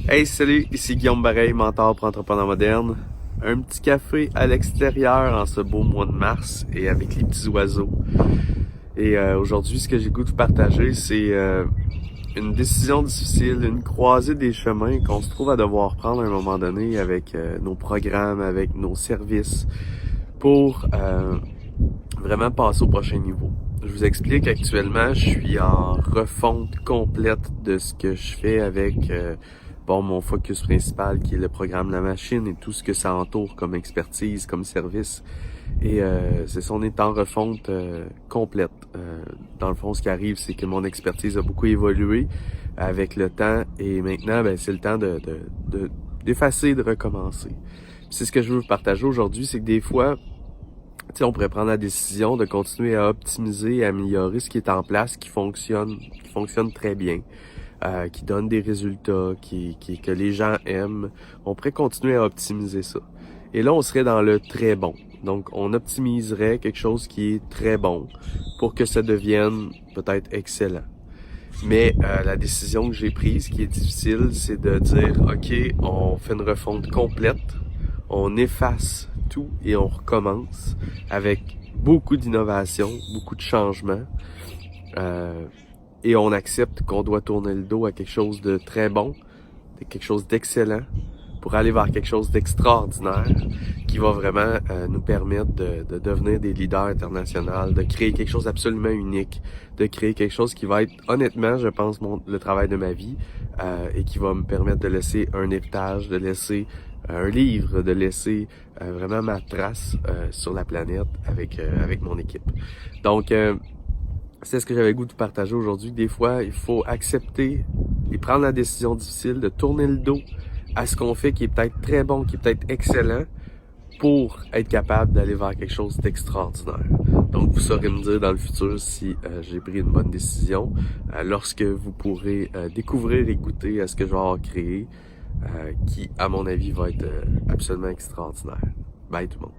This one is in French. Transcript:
Hey, salut, ici Guillaume Bareil, mentor pour entrepreneurs modernes. Un petit café à l'extérieur en ce beau mois de mars et avec les petits oiseaux. Et aujourd'hui, ce que j'ai goût de partager, c'est une décision difficile, une croisée des chemins qu'on se trouve à devoir prendre à un moment donné avec nos programmes, avec nos services pour vraiment passer au prochain niveau. Je vous explique, actuellement, je suis en refonte complète de ce que je fais avec mon focus principal qui est le programme La Machine et tout ce que ça entoure comme expertise, comme service. Et c'est ça, on est en refonte complète. Dans le fond, ce qui arrive, c'est que mon expertise a beaucoup évolué avec le temps et maintenant, c'est le temps d'effacer, de recommencer. C'est ce que je veux vous partager aujourd'hui, c'est que des fois, on pourrait prendre la décision de continuer à optimiser et améliorer ce qui est en place, qui fonctionne très bien, qui donne des résultats, que les gens aiment. On pourrait continuer à optimiser ça. Et là, on serait dans le très bon. Donc, on optimiserait quelque chose qui est très bon pour que ça devienne peut-être excellent. Mais la décision que j'ai prise, qui est difficile, c'est de dire, OK, on fait une refonte complète, on efface tout et on recommence avec beaucoup d'innovation, beaucoup de changements. Et on accepte qu'on doit tourner le dos à quelque chose de très bon, de quelque chose d'excellent, pour aller vers quelque chose d'extraordinaire qui va vraiment nous permettre de devenir des leaders internationaux, de créer quelque chose d'absolument unique, de créer quelque chose qui va être, honnêtement, je pense, le travail de ma vie et qui va me permettre de laisser un héritage, de laisser un livre, de laisser vraiment ma trace sur la planète avec mon équipe. Donc, c'est ce que j'avais le goût de partager aujourd'hui. Des fois, il faut accepter et prendre la décision difficile de tourner le dos à ce qu'on fait qui est peut-être très bon, qui est peut-être excellent, pour être capable d'aller vers quelque chose d'extraordinaire. Donc, vous saurez me dire dans le futur si j'ai pris une bonne décision lorsque vous pourrez découvrir et goûter à ce que je vais avoir créé, qui, à mon avis, va être absolument extraordinaire. Bye tout le monde.